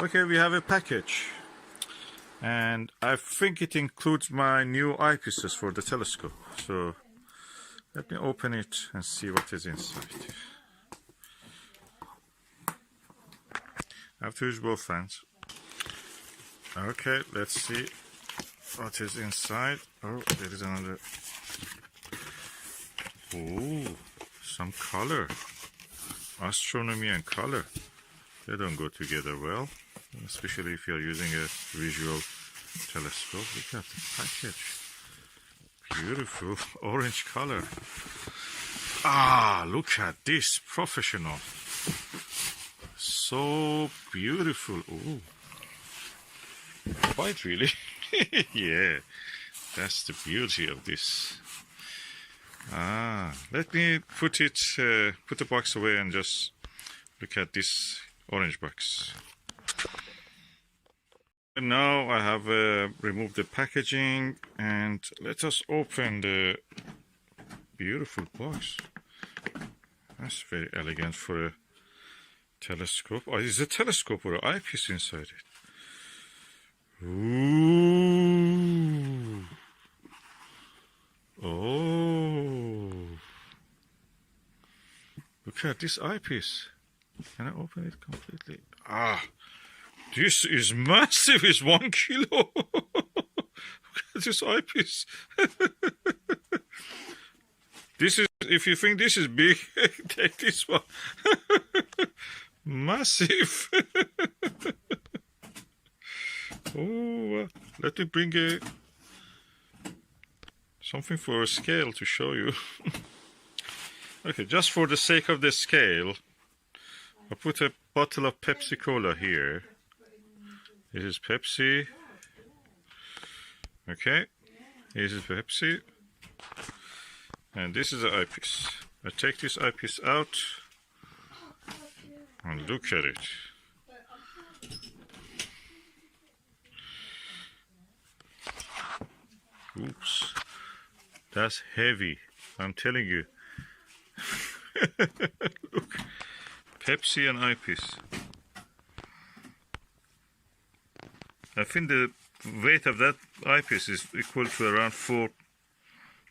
Okay, we have a package, and I think it includes my new eyepieces for the telescope. So let me open it and see what is inside. I have to use both hands. Okay, let's see what is inside. Oh, there is another. Oh, some color. Astronomy and color. They don't go together well, especially if you're using a visual telescope. Look at the package. Beautiful orange color. Ah, look at this. Professional. So beautiful. Oh, quite really. Yeah, that's the beauty of this. Let me put the box away and just look at this orange box. And now I have removed the packaging, and let us open the beautiful box. That's very elegant for a telescope. Oh, is a telescope or an eyepiece inside it? Ooh. Oh. Look at this eyepiece. Can I open it completely? Ah, this is massive. It's 1 kilo. Look at this eyepiece. This is, if you think this is big, take this one. Massive. Oh, let me bring something for a scale to show you. Okay, just for the sake of the scale, I put a bottle of Pepsi Cola here. This is Pepsi. Okay, this is Pepsi. And this is the eyepiece. I take this eyepiece out and look at it. Oops, that's heavy, I'm telling you. Look, Pepsi and eyepiece. I think the weight of that eyepiece is equal to around 4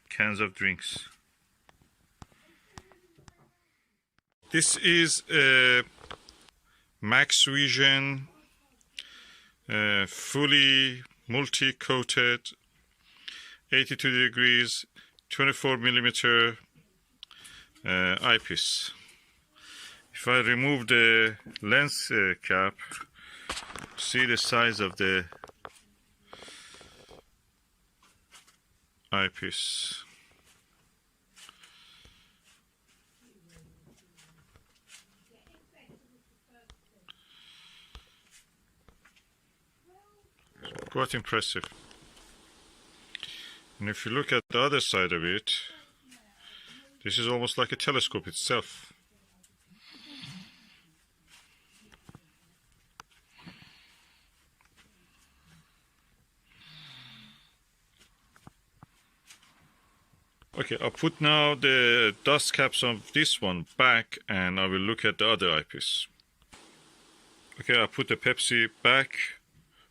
cans of drinks. This is a Maxvision fully multi-coated 82 degrees 24mm eyepiece. If I remove the lens cap, see the size of the eyepiece. Quite impressive. And if you look at the other side of it, this is almost like a telescope itself. Okay, I'll put now the dust caps of this one back, and I will look at the other eyepiece. Okay, I'll put the Pepsi back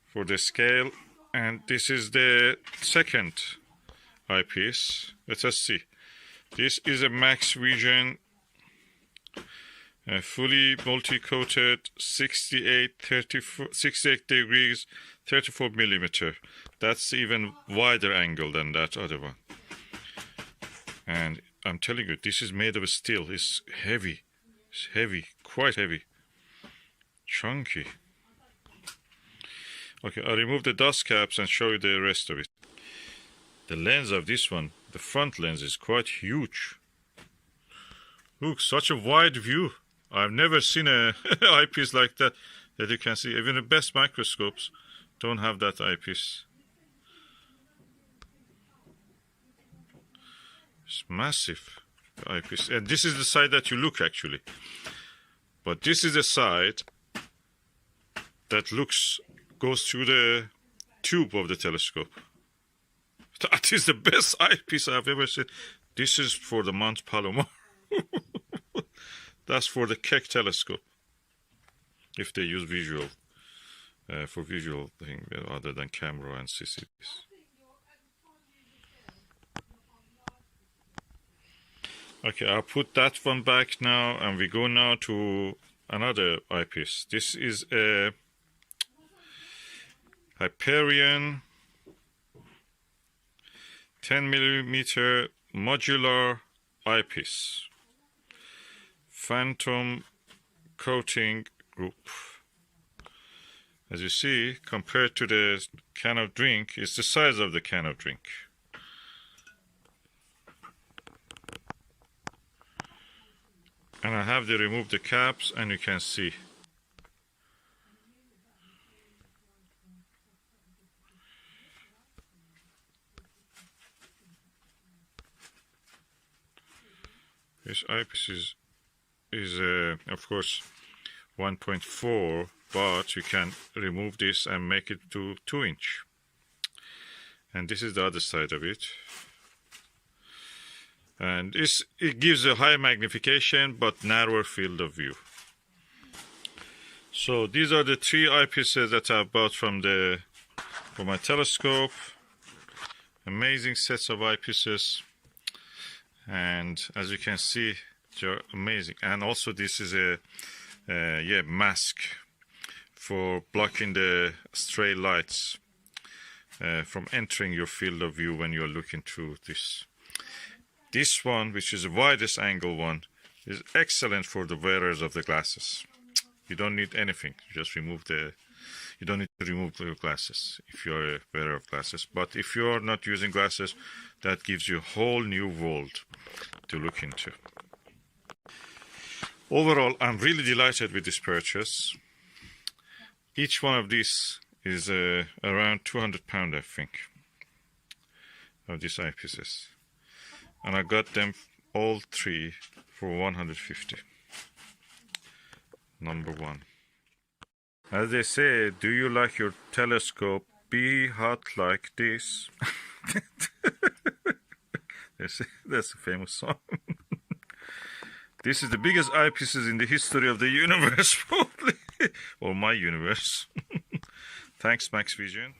for the scale, and this is the second eyepiece. Let us see. This is a Maxvision fully multi-coated 68 degrees 34mm. That's even wider angle than that other one. And I'm telling you, this is made of steel. It's heavy. It's heavy, quite heavy. Chunky. Okay, I'll remove the dust caps and show you the rest of it. The lens of this one, the front lens, is quite huge. Look, such a wide view. I've never seen a eyepiece like that you can see. Even the best microscopes don't have that eyepiece. It's massive, the eyepiece. And this is the side that you look, actually. But this is the side that goes through the tube of the telescope. That is the best eyepiece I've ever seen. This is for the Mount Palomar. That's for the Keck telescope, if they use visual. for visual thing other than camera and CCDs. Okay, I'll put that one back now, and we go now to another eyepiece. This is a Hyperion 10mm modular eyepiece, phantom coating group. As you see, compared to the can of drink, it's the size of the can of drink. And I have to remove the caps, and you can see. This eyepiece is of course 1.4, but you can remove this and make it to 2-inch. And this is the other side of it. And it gives a high magnification but narrower field of view. So these are the 3 eyepieces that I bought for my telescope. Amazing sets of eyepieces, and as you can see, they're amazing. And also this is a mask for blocking the stray lights from entering your field of view when you're looking through this. This one, which is the widest angle one, is excellent for the wearers of the glasses. You don't need anything. You just remove you don't need to remove your glasses if you're a wearer of glasses. But if you're not using glasses, that gives you a whole new world to look into. Overall, I'm really delighted with this purchase. Each one of these is around £200, I think, of these eyepieces. And I got them all 3 for £150. Number 1. As they say, do you like your telescope be hot like this? That's a famous song. This is the biggest eyepieces in the history of the universe, probably. Or my universe. Thanks, Maxvision.